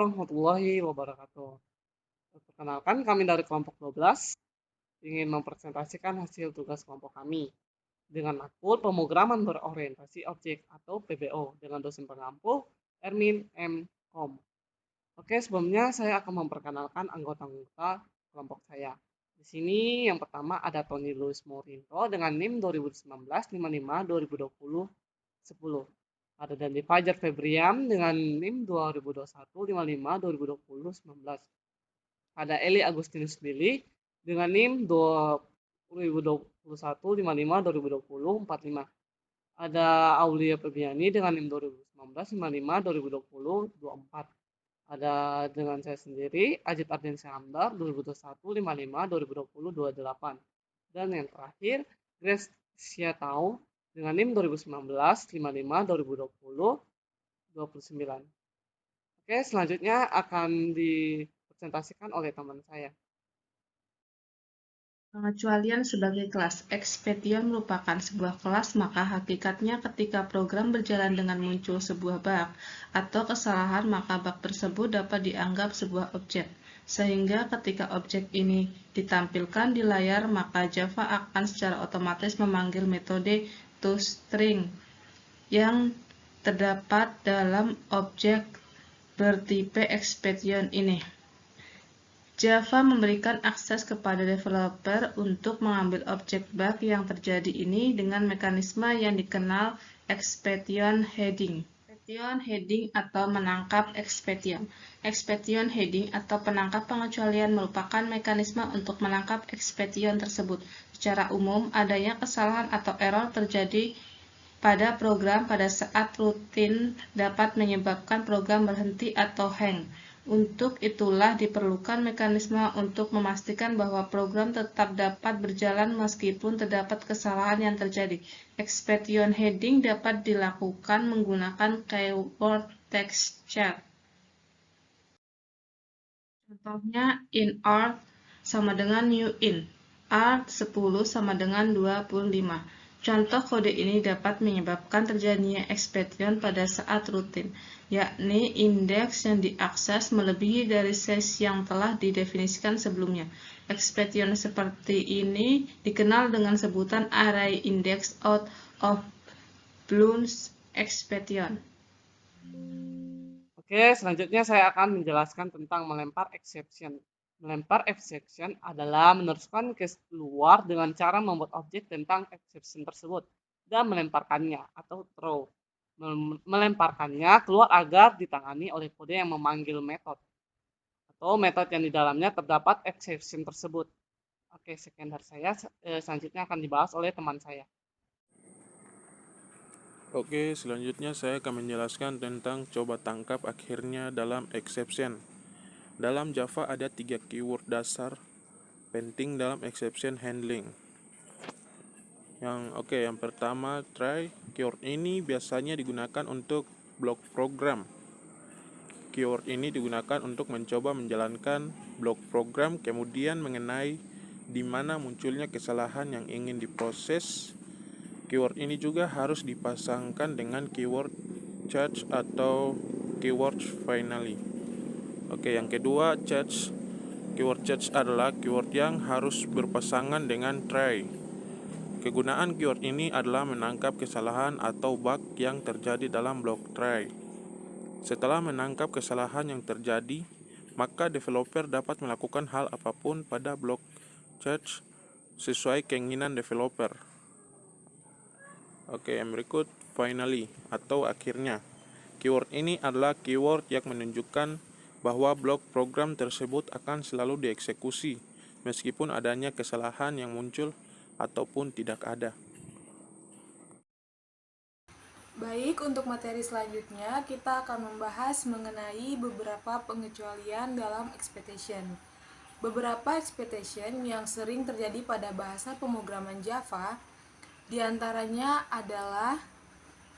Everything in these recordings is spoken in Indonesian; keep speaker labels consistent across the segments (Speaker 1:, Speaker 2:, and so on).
Speaker 1: warahmatullahi wabarakatuh. Perkenalkan, kami dari kelompok 12 ingin mempresentasikan hasil tugas kelompok kami dengan matkul pemrograman berorientasi objek atau PBO dengan dosen pengampu Ermin M. Kom. Oke, sebelumnya saya akan memperkenalkan anggota-anggota kelompok saya. Di sini yang pertama ada Tony Luis Morinto dengan NIM 2019 55 2020 10. Ada Dandi Fajar Febriam dengan NIM 2021 55 2020 19. Ada Eli Agustinus Billy dengan NIM 2021 55 2020 45. Ada Aulia Febiani dengan NIM 2019 55 2020 24. Ada dengan saya sendiri Ajit Ardiansyah Hamdar 2021 55 2020 28. Dan yang terakhir Grace Siatau dengan NIM 2019 55 2020 29. Oke, selanjutnya akan dipresentasikan oleh teman saya.
Speaker 2: Pengecualian sebagai kelas. Expedition merupakan sebuah kelas, maka hakikatnya ketika program berjalan dengan muncul sebuah bug atau kesalahan, maka bug tersebut dapat dianggap sebuah objek. Sehingga ketika objek ini ditampilkan di layar, maka Java akan secara otomatis memanggil metode toString yang terdapat dalam objek bertipe expedition ini. Java memberikan akses kepada developer untuk mengambil objek bug yang terjadi ini dengan mekanisme yang dikenal expedition heading. Expedition heading atau menangkap expedition. Expedition heading atau penangkap pengecualian merupakan mekanisme untuk menangkap expedition tersebut. Secara umum, adanya kesalahan atau error terjadi pada program pada saat rutin dapat menyebabkan program berhenti atau hang. Untuk itulah diperlukan mekanisme untuk memastikan bahwa program tetap dapat berjalan meskipun terdapat kesalahan yang terjadi. Expedition heading dapat dilakukan menggunakan keyword texture. Contohnya in art sama dengan new in, art 10 sama dengan 25. Contoh kode ini dapat menyebabkan terjadinya expedition pada saat rutin, yakni indeks yang diakses melebihi dari size yang telah didefinisikan sebelumnya. Expedition seperti ini dikenal dengan sebutan array index out of bounds expedition.
Speaker 1: Oke, selanjutnya saya akan menjelaskan tentang melempar exception. Melempar exception adalah meneruskan case keluar dengan cara membuat objek tentang exception tersebut dan melemparkannya atau throw. Melemparkannya keluar agar ditangani oleh kode yang memanggil metode atau metode yang di dalamnya terdapat exception tersebut. Oke, sekian dari saya. Selanjutnya akan dibahas oleh teman saya.
Speaker 3: Oke, selanjutnya saya akan menjelaskan tentang coba tangkap akhirnya dalam exception. Dalam Java ada 3 keyword dasar penting dalam exception handling. Yang pertama try. Keyword ini biasanya digunakan untuk blok program. Keyword ini digunakan untuk mencoba menjalankan blok program, kemudian mengenai di mana munculnya kesalahan yang ingin diproses. Keyword ini juga harus dipasangkan dengan keyword charge atau keyword finally. Yang kedua, charge. Keyword charge adalah keyword yang harus berpasangan dengan try. Kegunaan keyword ini adalah menangkap kesalahan atau bug yang terjadi dalam blok try. Setelah menangkap kesalahan yang terjadi, maka developer dapat melakukan hal apapun pada blok charge sesuai keinginan developer. Yang berikut, finally atau akhirnya. Keyword ini adalah keyword yang menunjukkan bahwa blok program tersebut akan selalu dieksekusi meskipun adanya kesalahan yang muncul ataupun tidak ada.
Speaker 4: Baik, untuk materi selanjutnya kita akan membahas mengenai beberapa pengecualian dalam expectation. Beberapa expectation yang sering terjadi pada bahasa pemrograman Java diantaranya adalah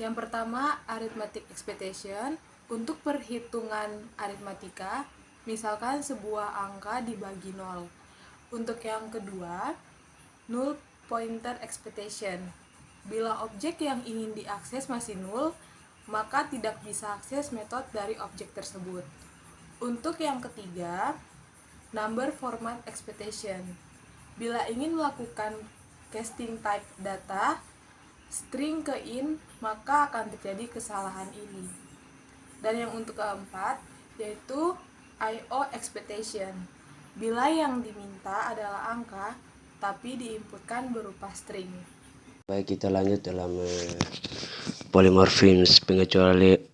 Speaker 4: yang pertama arithmetic expectation untuk perhitungan aritmatika, misalkan sebuah angka dibagi 0. Untuk yang kedua, null pointer expectation. Bila objek yang ingin diakses masih null, maka tidak bisa akses metode dari objek tersebut. Untuk yang ketiga, number format expectation. Bila ingin melakukan casting type data string ke int, maka akan terjadi kesalahan ini. Dan yang untuk keempat, yaitu IO expectation. Bila yang diminta adalah angka, tapi diinputkan berupa string.
Speaker 5: Baik, kita lanjut dalam polymorphism.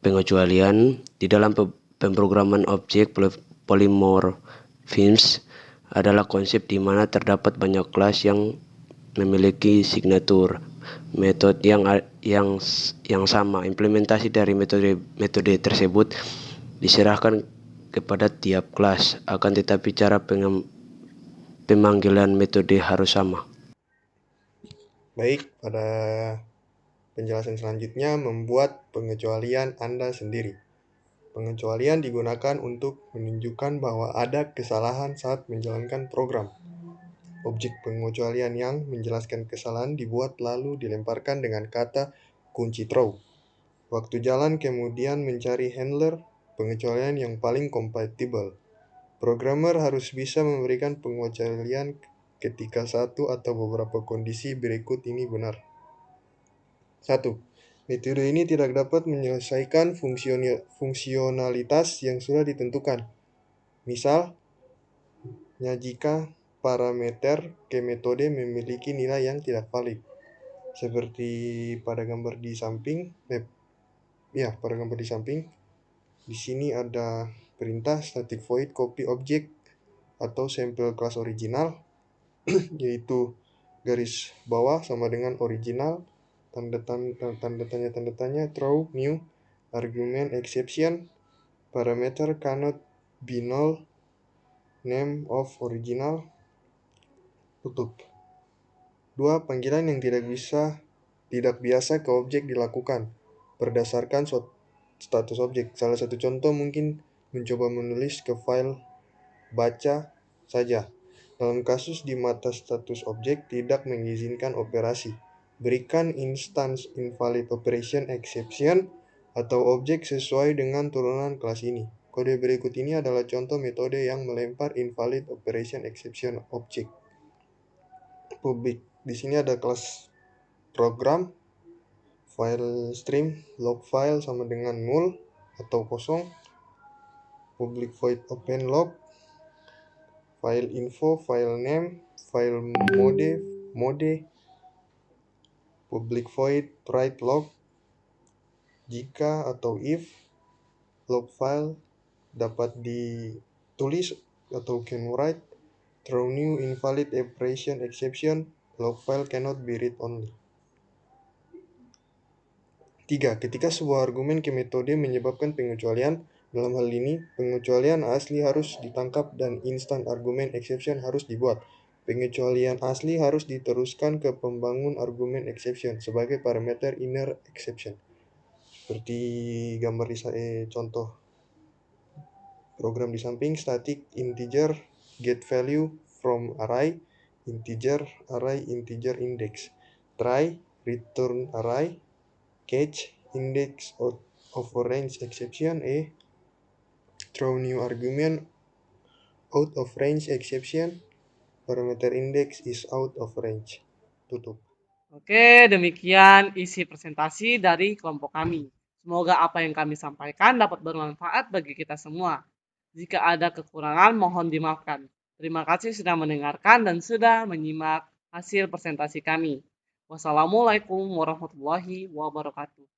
Speaker 5: Pengecualian di dalam pemrograman objek. Polymorphism adalah konsep di mana terdapat banyak kelas yang memiliki signatur metode yang sama. Implementasi dari metode tersebut diserahkan kepada tiap kelas, akan tetapi cara pemanggilan metode harus sama.
Speaker 6: Baik, pada penjelasan selanjutnya membuat pengecualian Anda sendiri. Pengecualian digunakan untuk menunjukkan bahwa ada kesalahan saat menjalankan program. Objek pengecualian yang menjelaskan kesalahan dibuat lalu dilemparkan dengan kata kunci throw. Waktu jalan kemudian mencari handler pengecualian yang paling kompatibel. Programmer harus bisa memberikan pengecualian ketika satu atau beberapa kondisi berikut ini benar. 1. Metode ini tidak dapat menyelesaikan fungsionalitas yang sudah ditentukan. Misalnya jika parameter ke metode memiliki nilai yang tidak valid. Seperti pada gambar di samping. Di sini ada perintah static void copy object atau sampel kelas original, yaitu garis bawah sama dengan original, tanda tanya throw new argument exception, parameter cannot be null, name of original, tutup. 2. Panggilan yang tidak biasa ke objek dilakukan berdasarkan status objek. Salah satu contoh mungkin mencoba menulis ke file baca saja. Dalam kasus di mata status objek tidak mengizinkan operasi, berikan instance invalid operation exception atau objek sesuai dengan turunan kelas ini. Kode berikut ini adalah contoh metode yang melempar invalid operation exception objek. Public. Di sini ada kelas program, file stream, log file sama dengan null atau kosong, public void open log, file info, file name, file mode, public void write log, jika atau if log file dapat ditulis atau can write, throw new invalid operation exception, log file cannot be read only. 3. Ketika sebuah argumen ke metode menyebabkan pengecualian, dalam hal ini, pengecualian asli harus ditangkap dan instant argument exception harus dibuat. Pengecualian asli harus diteruskan ke pembangun argument exception sebagai parameter inner exception. Seperti gambar di contoh program di samping, static integer get value from array integer index, try return array, catch index of a range exception, throw new argument out of range exception, parameter index is out of range, tutup.
Speaker 1: Oke, demikian isi presentasi dari kelompok kami. Semoga apa yang kami sampaikan dapat bermanfaat bagi kita semua. Jika ada kekurangan, mohon dimaafkan. Terima kasih sudah mendengarkan dan sudah menyimak hasil presentasi kami. Wassalamualaikum warahmatullahi wabarakatuh.